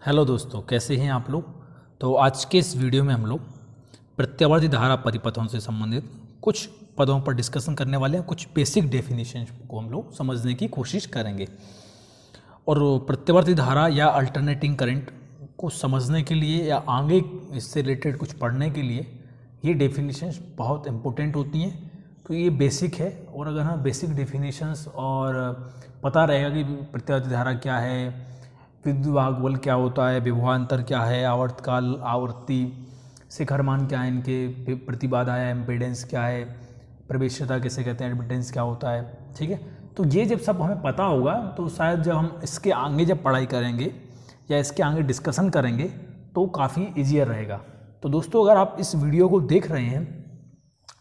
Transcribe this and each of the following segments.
Hello दोस्तों, कैसे हैं आप लोग। तो आज के इस वीडियो में हम लोग प्रत्यावर्ती धारा परिपथों से संबंधित कुछ पदों पर डिस्कशन करने वाले हैं। कुछ बेसिक डेफिनेशन को हम लोग समझने की कोशिश करेंगे। और प्रत्यावर्ती धारा या अल्टरनेटिंग करंट को समझने के लिए या आगे इससे रिलेटेड कुछ पढ़ने के लिए ये डेफिनेशंस बहुत इम्पोर्टेंट होती हैं, क्योंकि ये बेसिक है। और अगर हमें बेसिक डेफिनेशंस और पता रहेगा कि प्रत्यावर्ती धारा क्या है, विद्युत वाहक बल क्या होता है, विभवांतर क्या है, आवर्तकाल, आवर्ती शिखर मान क्या है, इनके प्रतिबाधा है, एम्पीडेंस क्या है, प्रवेश्यता किसे कहते हैं, एडमिटेंस क्या होता है। ठीक है, तो ये जब सब हमें पता होगा तो शायद जब हम इसके आगे जब पढ़ाई करेंगे या इसके आगे डिस्कशन करेंगे तो काफ़ी ईजियर रहेगा। तो दोस्तों, अगर आप इस वीडियो को देख रहे हैं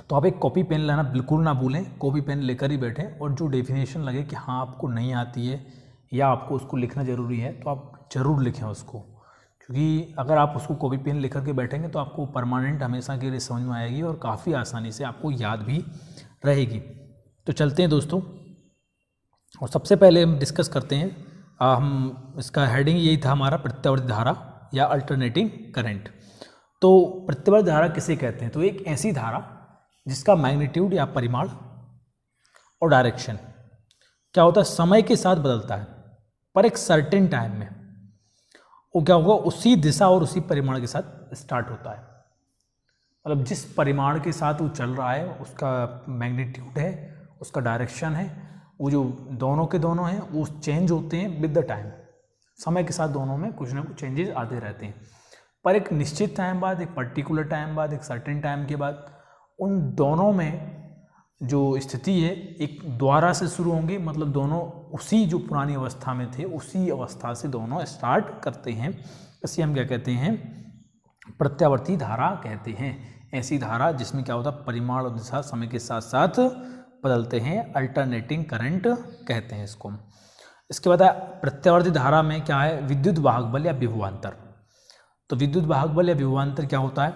तो आप एक कॉपी पेन लेना बिल्कुल ना भूलें। कॉपी पेन लेकर ही बैठें, और जो डेफिनेशन लगे कि हाँ आपको नहीं आती है या आपको उसको लिखना ज़रूरी है तो आप ज़रूर लिखें उसको, क्योंकि अगर आप उसको कॉपी पेन लेकर के बैठेंगे तो आपको परमानेंट हमेशा के लिए समझ में आएगी और काफ़ी आसानी से आपको याद भी रहेगी। तो चलते हैं दोस्तों, और सबसे पहले हम डिस्कस करते हैं। हम इसका हेडिंग यही था हमारा, प्रत्यावर्ती धारा या अल्टरनेटिंग करंट। तो प्रत्यावर्ती धारा किसे कहते हैं? तो एक ऐसी धारा जिसका मैग्नीट्यूड या परिमाण और डायरेक्शन क्या होता है, समय के साथ बदलता है, पर एक सर्टेन टाइम में वो क्या होगा, उसी दिशा और उसी परिमाण के साथ स्टार्ट होता है। मतलब जिस परिमाण के साथ वो चल रहा है उसका मैग्नीट्यूड है, उसका डायरेक्शन है, वो जो दोनों के दोनों हैं वो चेंज होते हैं विद द टाइम। समय के साथ दोनों में कुछ ना कुछ चेंजेस आते रहते हैं, पर एक निश्चित टाइम बाद, एक पर्टिकुलर टाइम बाद, एक सर्टेन टाइम के बाद उन दोनों में जो स्थिति है एक द्वारा से शुरू होंगे। मतलब दोनों उसी जो पुरानी अवस्था में थे उसी अवस्था से दोनों स्टार्ट करते हैं। इसे हम क्या कहते हैं, प्रत्यावर्ती धारा कहते हैं। ऐसी धारा जिसमें क्या होता है, परिमाण और दिशा समय के साथ साथ बदलते हैं, अल्टरनेटिंग करंट कहते हैं इसको। इसके बाद प्रत्यावर्ती धारा में क्या है, विद्युत वाहक बल या विभवांतर। तो विद्युत वाहक बल या विभवांतर क्या होता है,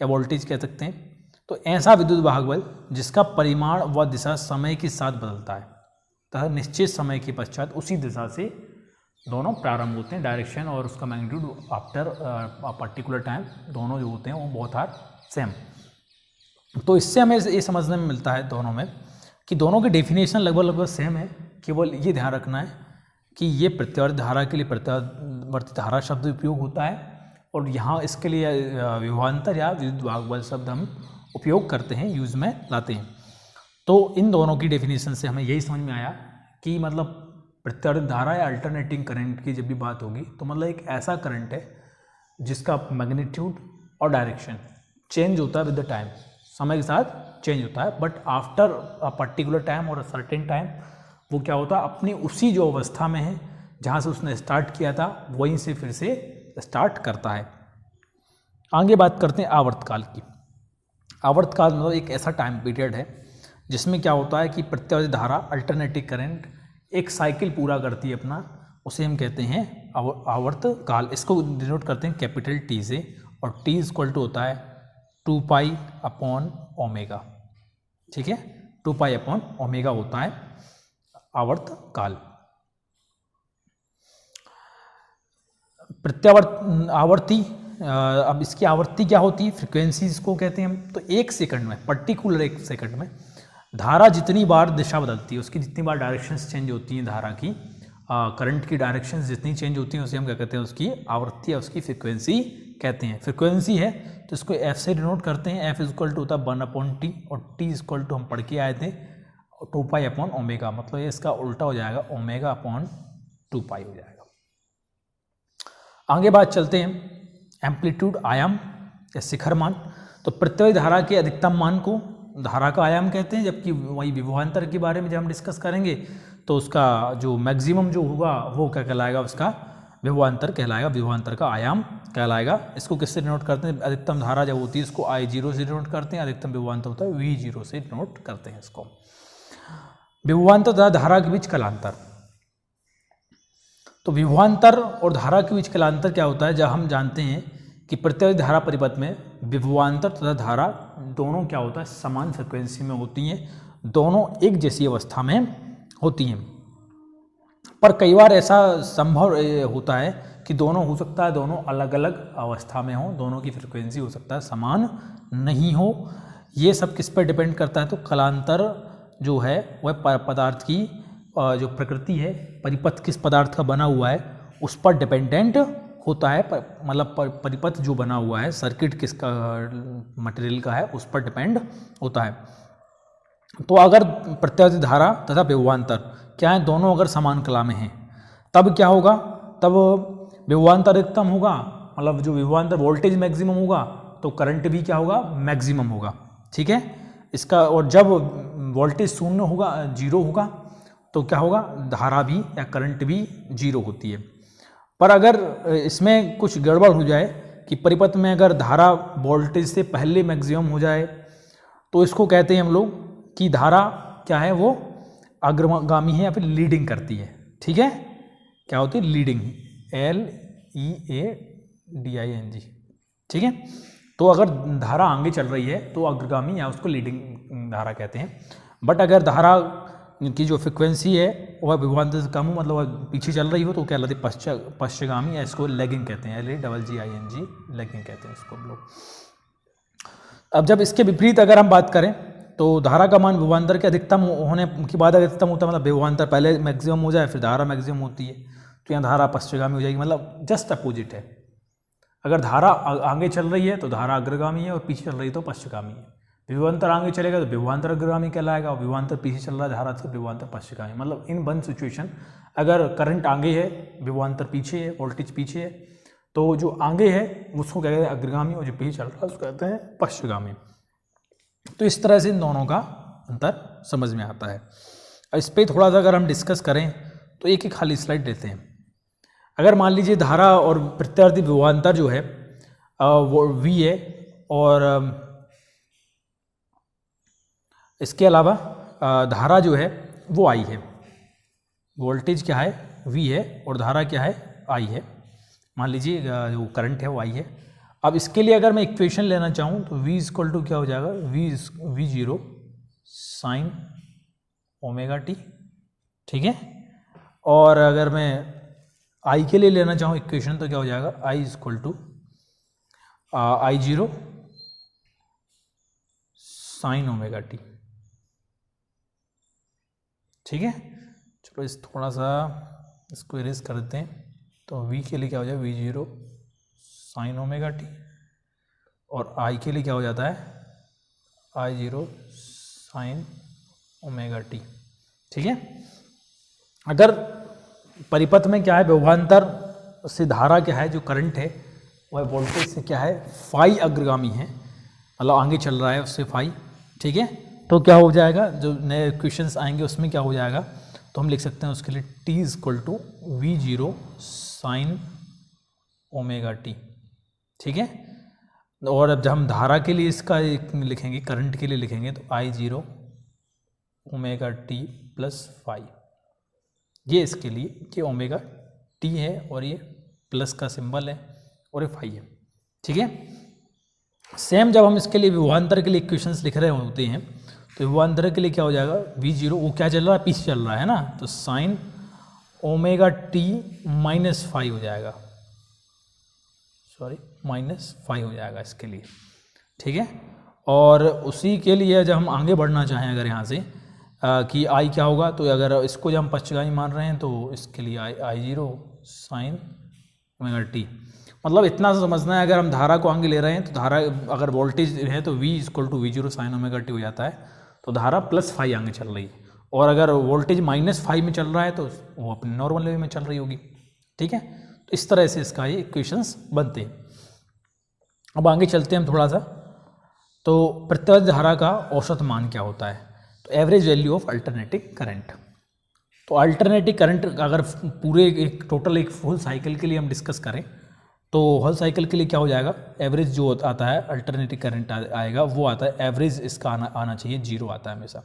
या वोल्टेज कह सकते हैं। तो ऐसा विद्युत वाहक बल जिसका परिमाण व दिशा समय के साथ बदलता है, तथा निश्चित समय के पश्चात उसी दिशा से दोनों प्रारंभ होते हैं। डायरेक्शन और उसका मैग्नीट्यूड आफ्टर पर्टिकुलर टाइम दोनों जो होते हैं वो बहुत आर सेम। तो इससे हमें ये समझने में मिलता है दोनों में कि दोनों की डेफिनेशन लगभग सेम है। केवल ये ध्यान रखना है कि ये प्रत्यावर्ती धारा के लिए प्रत्यावर्ती धारा शब्द उपयोग होता है, और यहाँ इसके लिए विभवांतर या विद्युत वाहक बल शब्द हम उपयोग करते हैं, यूज में लाते हैं। तो इन दोनों की डेफिनेशन से हमें यही समझ में आया कि मतलब प्रत्यावर्ती धारा या अल्टरनेटिंग करंट की जब भी बात होगी तो मतलब एक ऐसा करंट है जिसका मैग्नीट्यूड और डायरेक्शन चेंज होता है विद द टाइम, समय के साथ चेंज होता है, but after a particular time और अ सर्टेन टाइम वो क्या होता है, अपनी उसी जो अवस्था में है जहाँ से उसने स्टार्ट किया था वहीं से फिर से स्टार्ट करता है। आगे बात करते हैं आवर्तकाल की। आवर्तकाल मतलब एक ऐसा टाइम पीरियड है जिसमें क्या होता है कि प्रत्यावर्ती धारा अल्टरनेटिंग करंट एक साइकिल पूरा करती है अपना, उसे हम कहते हैं आवर्तकाल। इसको डिनोट करते हैं कैपिटल टी से, और टी इक्वल टू होता है 2π/ω। ठीक है, 2π/ω होता है आवर्तकाल। आवर्ती, अब इसकी आवृत्ति क्या होती है, फ्रिक्वेंसी इसको कहते हैं हम। तो एक सेकंड में, पर्टिकुलर एक सेकंड में धारा जितनी बार दिशा बदलती है, उसकी जितनी बार डायरेक्शंस चेंज होती हैं, धारा की करंट की डायरेक्शंस जितनी चेंज होती हैं उसे हम क्या कहते हैं, उसकी आवृत्ति या उसकी फ्रिक्वेंसी कहते हैं। फ्रिक्वेंसी है तो इसको एफ से डिनोट करते हैं। एफ इक्वल टू होता है 1/t, और टी इक्वल टू हम पढ़ के आए थे 2π/ω। मतलब ये इसका उल्टा हो जाएगा, ω/2π हो जाएगा। आगे बात चलते हैं एम्पलीट्यूड, आयाम या शिखर मान। तो प्रत्यावर्ती धारा के अधिकतम मान को धारा का आयाम कहते हैं, जबकि वही विभवांतर के बारे में जब हम डिस्कस करेंगे तो उसका जो मैक्सिमम जो होगा वो क्या कहलाएगा, उसका विभवांतर कहलाएगा, विभवांतर का आयाम कहलाएगा। इसको किससे डिनोट करते हैं, अधिकतम धारा जब होती है इसको I0 से डिनोट करते हैं, अधिकतम विभवांतर होता है V0 से डिनोट करते हैं इसको। विभवांतर तथा धारा के बीच कलांतर। तो विभवांतर और धारा के बीच कलांतर क्या होता है, जब हम जानते हैं कि प्रत्यावर्ती धारा परिपथ में विभवांतर तथा धारा दोनों क्या होता है, समान फ्रिक्वेंसी में होती हैं, दोनों एक जैसी अवस्था में होती हैं। पर कई बार ऐसा संभव होता है कि दोनों हो सकता है, दोनों अलग अलग अवस्था में हो, दोनों की फ्रिक्वेंसी हो सकता है समान नहीं हो। ये सब किस पर डिपेंड करता है? तो कलांतर जो है वह पदार्थ की जो प्रकृति है, परिपथ किस पदार्थ का बना हुआ है उस पर डिपेंडेंट होता है। मतलब परिपथ जो बना हुआ है, सर्किट किसका मटेरियल का है उस पर डिपेंड होता है। तो अगर प्रत्यावर्ती धारा तथा विभवांतर क्या है, दोनों अगर समान कला में हैं, तब क्या होगा? तब विभवांतर अधिकतम होगा, मतलब जो विभवांतर वोल्टेज मैक्सिमम होगा तो करंट भी क्या होगा? मैक्सिमम होगा। ठीक है इसका। और जब वोल्टेज शून्य होगा, जीरो होगा, तो क्या होगा? धारा भी या करंट भी जीरो होती है। पर अगर इसमें कुछ गड़बड़ हो जाए कि परिपथ में अगर धारा वोल्टेज से पहले मैक्सिमम हो जाए, तो इसको कहते हैं हम लोग कि धारा क्या है, वो अग्रगामी है या फिर लीडिंग करती है। ठीक है, क्या होती है? Leading, LEADING। ठीक है, तो अगर धारा आगे चल रही है तो अग्रगामी या उसको लीडिंग धारा कहते हैं। बट अगर धारा की जो फ्रिक्वेंसी है वह विभवांतर से कम हो, मतलब वह पीछे चल रही हो, तो क्या कहलाती है? पश्चगामी, या इसको लैगिंग कहते हैं, LAGGING, लैगिंग कहते हैं इसको हम लोग। अब जब इसके विपरीत अगर हम बात करें तो धारा का मान विभवांतर के अधिकतम होने के बाद अधिकतम होता है, मतलब विभवांतर पहले मैक्सिमम हो जाए फिर धारा मैक्सिमम होती है, तो यहाँ धारा पश्चगामी हो जाएगी, मतलब जस्ट अपोजिट है। अगर धारा आगे चल रही है तो धारा अग्रगामी है, और पीछे चल रही है तो पश्चगामी है। विभवांतर आगे चलेगा तो विभवांतर अग्रगामी कहलाएगा, और विभवांतर पीछे चल रहा है धारा तो विभवांतर पश्चगामी। मतलब इन वन सिचुएशन, अगर करंट आगे है, विभवांतर पीछे है, वोल्टेज पीछे है, तो जो आगे है उसको कहते हैं अग्रगामी, और जो पीछे चल रहा है उसको कहते हैं पश्चगामी। तो इस तरह से इन दोनों का अंतर समझ में आता है। इस पर थोड़ा सा अगर हम डिस्कस करें तो एक खाली स्लाइड लेते हैं। अगर मान लीजिए धारा और प्रत्यावर्ती विभवांतर जो है वो V है, और इसके अलावा धारा जो है वो I है। वोल्टेज क्या है? V है, और धारा क्या है? I है। मान लीजिए जो करंट है वो I है। अब इसके लिए अगर मैं इक्वेशन लेना चाहूँ तो V इक्वल टू क्या हो जाएगा? V0 sine omega T. ठीक है, और अगर मैं I के लिए लेना चाहूँ इक्वेशन तो क्या हो जाएगा? I equal to I0 sine omega T. ठीक है, चलो इस थोड़ा सा इसको इरेज कर देते हैं। तो V के लिए क्या हो जाएगा? V0 साइन ओमेगा टी, और I के लिए क्या हो जाता है? I0 sine omega T. ठीक है, अगर परिपथ में क्या है, विभवांतर से धारा क्या है, जो करंट है वह वोल्टेज से क्या है, फाई अग्रगामी है, मतलब आगे चल रहा है उससे फाई। ठीक है, तो क्या हो जाएगा, जो नए इक्वेशंस आएंगे उसमें क्या हो जाएगा, तो हम लिख सकते हैं उसके लिए T equal to V0 sine omega T. ठीक है, और अब जब हम धारा के लिए इसका लिखेंगे, करंट के लिए लिखेंगे तो I0 omega t plus phi. ये इसके लिए कि ओमेगा टी है और ये प्लस का सिंबल है और ये फाई है। ठीक है, सेम जब हम इसके लिए विभवांतर के लिए इक्वेशंस लिख रहे होते हैं तो विभवांतर के लिए क्या हो जाएगा, V0 वो क्या चल रहा है, पीछे चल रहा है ना, तो sine omega t minus phi हो जाएगा, सॉरी माइनस फाई हो जाएगा इसके लिए। ठीक है, और उसी के लिए जब हम आगे बढ़ना चाहें अगर यहाँ से कि I क्या होगा, तो अगर इसको जब हम पश्चगामी मान रहे हैं तो इसके लिए I0 साइन ओमेगा टी। मतलब इतना समझना है, अगर हम धारा को आगे ले रहे हैं तो धारा अगर वोल्टेज है तो V equal to V0 sine omega t हो जाता है, तो धारा प्लस फाई आगे चल रही है, और अगर वोल्टेज माइनस फाई में चल रहा है तो वो अपने नॉर्मल लेवल में चल रही होगी। ठीक है, तो इस तरह से इसका ये इक्वेशंस बनते हैं। अब आगे चलते हैं हम थोड़ा सा, तो प्रत्यावर्ती धारा का औसत मान क्या होता है, तो average value of alternating current. तो अल्टरनेटिव करंट अगर पूरे एक टोटल एक फुल साइकिल के लिए हम डिस्कस करें तो होल साइकिल के लिए क्या हो जाएगा, एवरेज जो आता है अल्टरनेटिव करंट आएगा वो आता है, एवरेज इसका आना चाहिए 0 आता है हमेशा।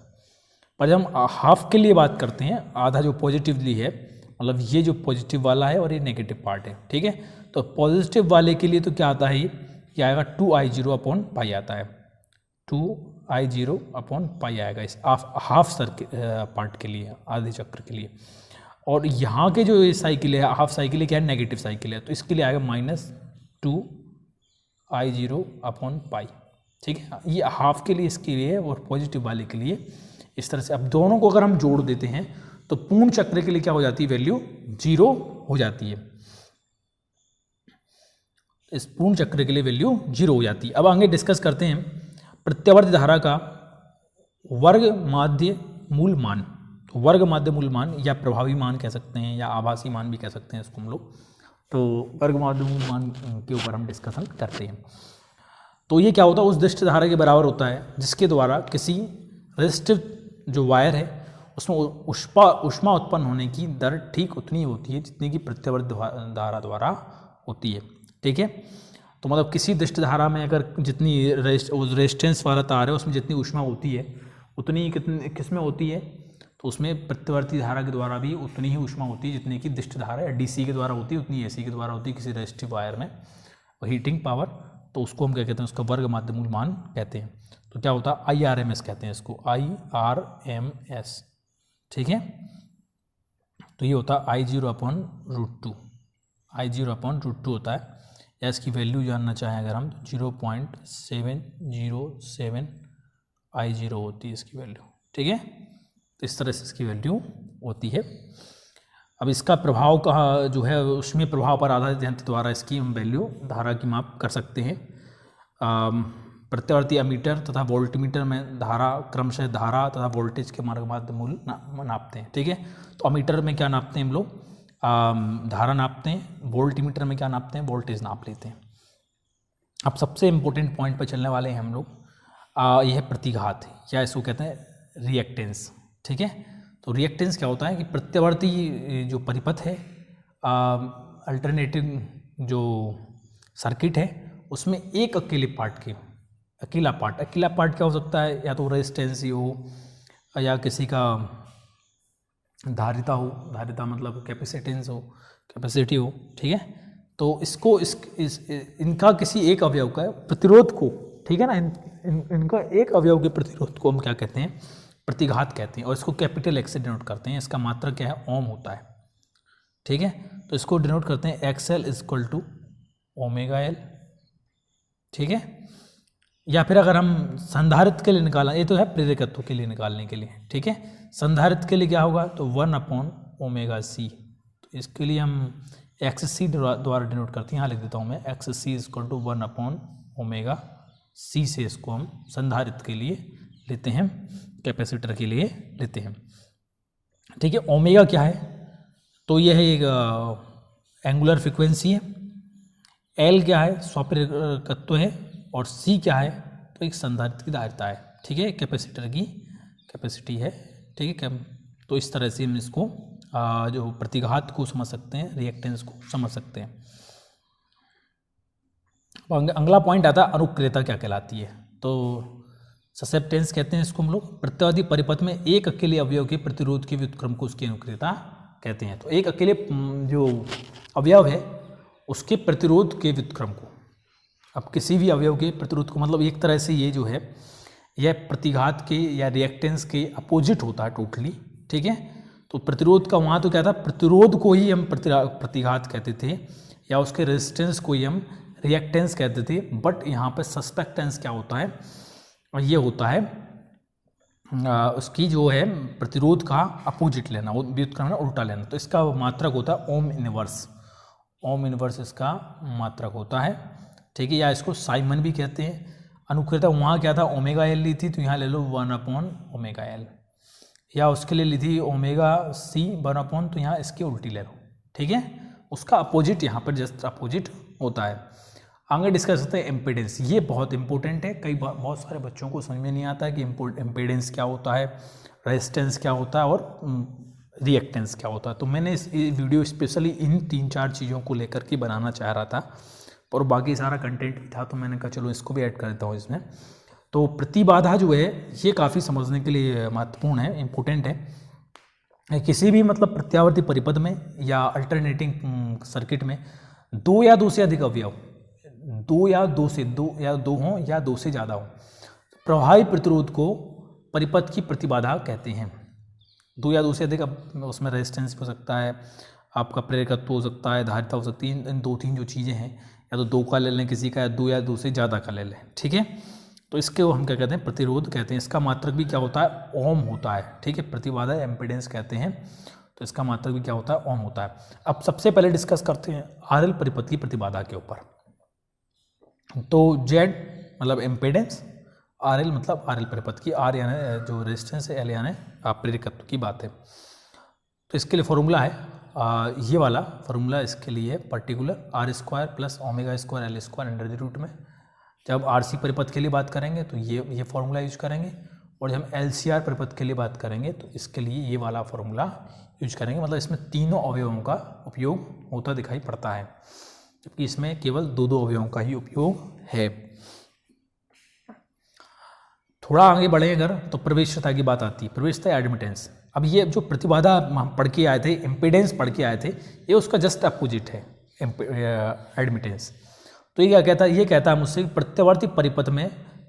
पर जब हम हाफ के लिए बात करते हैं, आधा जो पॉजिटिवली है, मतलब ये जो पॉजिटिव वाला है और ये नेगेटिव पार्ट है। ठीक है, तो पॉजिटिव वाले के लिए तो क्या आता है, ये आएगा 2I0 अपॉन पाई आता है, 2I0 अपॉन पाई आएगा इस हाफ सर्किल पार्ट के लिए, आधे चक्र के लिए। और यहाँ के जो ये साइकिल है हाफ साइकिल है क्या है, नेगेटिव साइकिल है, तो इसके लिए आएगा -2I0/π। ठीक है, ये हाफ के लिए इसके लिए और पॉजिटिव वाले के लिए इस तरह से। अब दोनों को अगर हम जोड़ देते हैं तो पूर्ण चक्र के लिए क्या हो जाती है, वैल्यू 0 हो जाती है। इस पूर्ण चक्र के लिए वैल्यू 0 हो जाती है। अब आगे डिस्कस करते हैं प्रत्यावर्ती धारा का वर्ग माध्य मूल मान। तो वर्ग माध्य मूल मान या प्रभावी मान कह सकते हैं या आभासी मान भी कह सकते हैं इसको हम लोग। तो वर्ग माध्य मूल मान के ऊपर हम डिस्कशन करते हैं। तो ये क्या होता है, उस दिष्ट धारा के बराबर होता है जिसके द्वारा किसी रेजिस्टिव जो वायर है उसमें ऊष्मा उत्पन्न होने की दर ठीक उतनी होती है जितनी कि प्रत्यावर्ती धारा द्वारा होती है। ठीक है, तो मतलब किसी दिष्ट धारा में अगर जितनी रेजिस्टेंस वाला तार है उसमें जितनी ऊष्मा होती है उतनी कितनी किस में होती है, तो उसमें प्रत्यावर्ती धारा के द्वारा भी उतनी ही ऊष्मा होती है जितनी कि दिष्ट धारा या डीसी के द्वारा होती है, उतनी एसी के द्वारा होती है किसी रेजिस्टिव वायर में हीटिंग पावर। तो उसको हम क्या कहते हैं, उसका वर्ग माध्य मूल मान कहते हैं। तो क्या होता है, IRMS कहते हैं इसको, IRMS। ठीक है, तो ये होता है I0/√2, I0/√2 होता है। या इसकी वैल्यू जानना चाहें अगर हम 0.707 I0 होती है इसकी वैल्यू। ठीक है, तो इस तरह से इसकी वैल्यू होती है। अब इसका प्रभाव का जो है उसमें प्रभाव पर आधारित यंत्र द्वारा इसकी हम वैल्यू धारा की माप कर सकते हैं। प्रत्यावर्ती अमीटर तथा वोल्टमीटर में धारा क्रमशः धारा तथा वोल्टेज के वर्ग माध्य मूल नापते हैं। ठीक है, तो अमीटर में क्या नापते हैं हम लोग, धारा नापते हैं, वोल्टमीटर में क्या नापते हैं, वोल्टेज नाप लेते हैं। अब सबसे इम्पोर्टेंट पॉइंट पर चलने वाले हैं हम लोग, यह है प्रतिघात या इसको कहते हैं रिएक्टेंस। ठीक है, तो रिएक्टेंस क्या होता है कि प्रत्यावर्ती जो परिपथ है, अल्टरनेटिव जो सर्किट है उसमें एक अकेला पार्ट क्या हो सकता है, या तो रेजिस्टेंस ही हो या किसी का धारिता हो, धारिता मतलब कैपेसिटी हो। ठीक है, तो इसको इनका किसी एक अवयव का प्रतिरोध को, ठीक है ना, इनका एक अवयव के प्रतिरोध को हम क्या कहते हैं, प्रतिघात कहते हैं। और इसको कैपिटल एक्स से डिनोट करते हैं। इसका मात्रक क्या है, ओम होता है। ठीक है, तो इसको डिनोट करते हैं XL = ω/L। ठीक है, या फिर अगर हम संधारित्र के लिए निकालना, ये तो है प्रेरकत्व के लिए निकालने के लिए। ठीक है, संधारित्र के लिए क्या होगा, तो 1/ωc। तो इसके लिए हम XC द्वारा डिनोट करते हैं। यहाँ लिख देता हूँ मैं, XC = 1/ωc से इसको हम संधारित्र के लिए लेते हैं, कैपेसिटर के लिए लेते हैं। ठीक है, ओमेगा क्या है, तो यह एक एंगुलर फ्रिक्वेंसी है। L क्या है, स्वाप्रेरकत्व है। और C क्या है, तो एक संधारित्र की धारिता है। ठीक है, कैपेसिटर की कैपेसिटी है। ठीक है, तो इस तरह से हम इसको जो प्रतिघात को समझ सकते हैं, रिएक्टेंस को समझ सकते हैं। अगला पॉइंट आता है अनुक्रियता क्या कहलाती है। तो ससेप्टेंस कहते हैं इसको हम लोग। प्रत्यावर्ती परिपथ में एक अकेले अवयव के प्रतिरोध के व्युत्क्रम को उसकी अनुक्रियता कहते हैं। तो एक अकेले जो अवयव है उसके प्रतिरोध के व्युत्क्रम को, अब किसी भी अवयव के प्रतिरोध को, मतलब एक तरह से ये जो है यह प्रतिघात के या रिएक्टेंस के अपोजिट होता है टोटली। ठीक है, तो प्रतिरोध का वहाँ तो क्या था, प्रतिरोध को ही हम प्रतिघात कहते थे या उसके रेजिस्टेंस को ही हम रिएक्टेंस कहते थे। बट यहाँ पर सस्पेक्टेंस क्या होता है, ये होता है उसकी जो है प्रतिरोध का अपोजिट लेना, व्युत्क्रम में उल्टा लेना। तो इसका मात्रक होता है ओम इनवर्स इसका मात्रक होता है। ठीक है, या इसको साइमन भी कहते हैं। अनुक्रियता वहाँ क्या था, ω/L ली थी, तो यहाँ ले लो 1/ω/L, या उसके लिए ली थी ω/C 1/, तो यहाँ इसकी उल्टी ले लो। ठीक है, उसका अपोजिट यहाँ पर जस्ट अपोजिट होता है। आगे डिस्कस करते हैं इम्पीडेंस। ये बहुत इंपॉर्टेंट है, बहुत सारे बच्चों को समझ में नहीं आता है कि इम्पीडेंस क्या होता है, रेजिस्टेंस क्या होता है और रिएक्टेंस क्या होता है। तो मैंने इस वीडियो स्पेशली इन 3-4 चीज़ों को लेकर के बनाना चाह रहा था, और बाकी सारा कंटेंट भी था, तो मैंने कहा चलो इसको भी ऐड कर देता हूँ इसमें। तो प्रतिबाधा जो है ये काफ़ी समझने के लिए महत्वपूर्ण है, इम्पोर्टेंट है। किसी भी मतलब प्रत्यावर्ती परिपथ में या अल्टरनेटिंग सर्किट में दो या दो से अधिक अवयव, दो या दो हों या दो से ज़्यादा हों, प्रभावी प्रतिरोध को परिपथ की प्रतिबाधा कहते हैं। दो या दो से अधिक उसमें रेजिस्टेंस हो सकता है, आपका प्रेरकत्व हो सकता है, धारिता हो सकती है। इन दो तीन जो चीज़ें हैं, या तो दो का ले लें किसी का, या दो से ज़्यादा का ले लें, ठीक है। तो इसके वो हम क्या कहते हैं, प्रतिरोध कहते हैं। इसका मात्रक भी क्या होता है, ओम होता है, ठीक है। प्रतिबाधा एम्पीडेंस कहते हैं, तो इसका मात्रक भी क्या होता है, ओम होता है। अब सबसे पहले डिस्कस करते हैं आरएल परिपथ की प्रतिबाधा के ऊपर। तो जेड मतलब एम्पीडेंस, आरएल मतलब आरएल परिपथ की, आर यानी जो रेजिस्टेंस है, एल यानी प्रेरकत्व की बात है। तो इसके लिए फॉर्मूला है ये वाला फॉर्मूला इसके लिए particular R square plus omega square L square under the root में। जब आरसी परिपथ के लिए बात करेंगे तो ये फॉर्मूला यूज करेंगे, और जब हम एलसीआर परिपथ के लिए बात करेंगे तो इसके लिए ये वाला फॉर्मूला यूज करेंगे। मतलब इसमें तीनों अवयवों का उपयोग होता दिखाई पड़ता है, जबकि इसमें केवल दो अवयवों का ही उपयोग है। थोड़ा आगे बढ़े अगर तो प्रवेश्यता की बात आती है, प्रवेश्यता एडमिटेंस। अब ये जो प्रतिबाधा हम पढ़ के आए थे, इम्पीडेंस पढ़ के आए थे, ये उसका जस्ट अपोजिट है एडमिटेंस। तो ये क्या कहता है, ये कहता है मुझसे प्रत्यावर्ती परिपथ में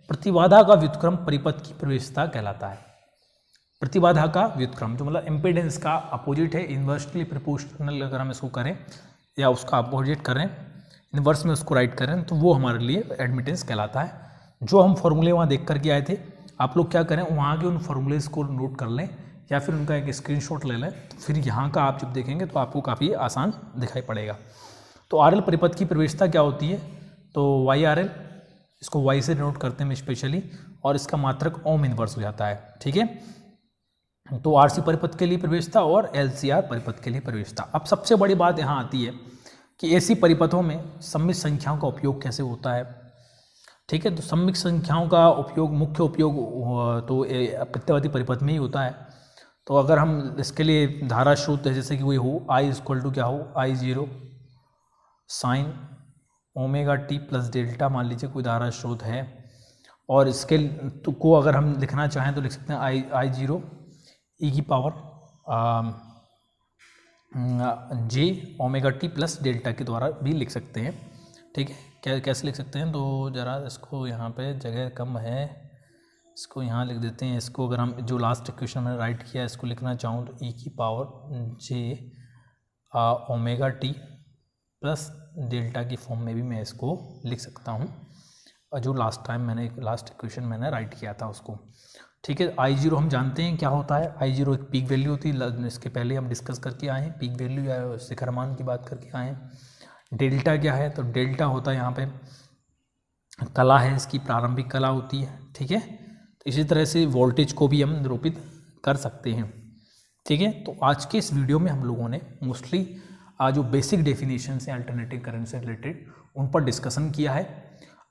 प्रतिबाधा का व्युत्क्रम परिपथ की प्रवेश्यता कहलाता है। प्रतिबाधा का व्युत्क्रम जो मतलब इम्पीडेंस का अपोजिट है, इन्वर्सली प्रोपोर्शनल अगर हम इसको करें या उसका अपोजिट करें, इन्वर्स में उसको राइट करें, तो वो हमारे लिए एडमिटेंस कहलाता है। जो हम फॉर्मूले वहाँ देख करके आए थे, आप लोग क्या करें, वहाँ के उन फॉर्मूलेज को नोट कर लें या फिर उनका एक स्क्रीनशॉट ले लें, तो फिर यहाँ का आप जब देखेंगे तो आपको काफ़ी आसान दिखाई पड़ेगा। तो आरएल परिपथ की प्रवेश्यता क्या होती है, तो वाई आर एल, इसको वाई से नोट करते हैं स्पेशली, और इसका मात्रक ओम इनवर्स हो जाता है, ठीक है। तो आरसी परिपथ के लिए प्रवेश्यता और एलसीआर परिपथ के लिए प्रवेश्यता। अब सबसे बड़ी बात यहाँ आती है कि ऐसी परिपथों में सम्मिश्र संख्याओं का उपयोग कैसे होता है, ठीक है। तो सम्मिश्र संख्याओं का उपयोग, मुख्य उपयोग तो प्रत्यावर्ती परिपथ में ही होता है। तो अगर हम इसके लिए धारा स्रोत जैसे कि कोई हो, आई इक्वल टू क्या हो, I zero sine omega t plus delta, मान लीजिए कोई धारा स्रोत है, और इसके तो को अगर हम लिखना चाहें तो लिख सकते हैं आई जीरो ई की पावर जे ओमेगा टी प्लस डेल्टा के द्वारा भी लिख सकते हैं, ठीक है। कैसे लिख सकते हैं, तो ज़रा इसको यहाँ पे जगह कम है, इसको यहाँ लिख देते हैं। इसको अगर हम जो लास्ट इक्वेशन मैंने राइट किया इसको लिखना चाहूँ तो ई की पावर जे ओमेगा टी प्लस डेल्टा की फॉर्म में भी मैं इसको लिख सकता हूँ, और जो लास्ट इक्वेशन मैंने राइट किया था उसको, ठीक है। आई जीरो हम जानते हैं क्या होता है, आई जीरो एक पीक वैल्यू होती है, इसके पहले हम डिस्कस करके आए हैं, पीक वैल्यू या शिखर मान की बात करके आए हैं। डेल्टा क्या है, तो डेल्टा होता है यहाँ पे कला है, इसकी प्रारंभिक कला होती है, ठीक है। तो इसी तरह से वोल्टेज को भी हम निरूपित कर सकते हैं, ठीक है। तो आज के इस वीडियो में हम लोगों ने मोस्टली जो बेसिक डेफिनेशन है अल्टरनेटिव करंट से रिलेटेड उन पर डिस्कशन किया है।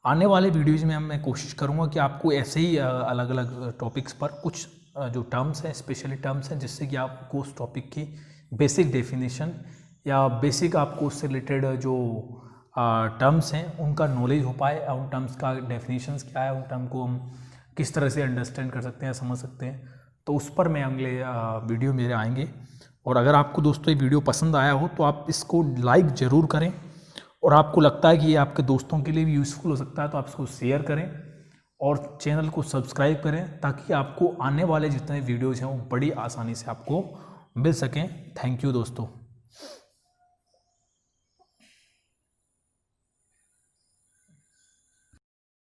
आने वाले वीडियोज़ में मैं कोशिश करूँगा कि आपको ऐसे ही अलग अलग टॉपिक्स पर कुछ जो टर्म्स हैं, स्पेशली टर्म्स हैं, जिससे कि आपको उस टॉपिक की बेसिक डेफिनेशन या बेसिक आपको उससे रिलेटेड जो टर्म्स हैं उनका नॉलेज हो पाए, उन टर्म्स का डेफिनेशंस क्या है, उन टर्म को हम किस तरह से अंडरस्टैंड कर सकते हैं, समझ सकते हैं। तो उस पर मैं अगले वीडियो मेरे आएंगे। और अगर आपको दोस्तों ये वीडियो पसंद आया हो तो आप इसको लाइक ज़रूर करें, और आपको लगता है कि ये आपके दोस्तों के लिए भी यूज़फुल हो सकता है तो आप इसको शेयर करें और चैनल को सब्सक्राइब करें, ताकि आपको आने वाले जितने वीडियोज़ हैं वो बड़ी आसानी से आपको मिल सकें। थैंक यू दोस्तों।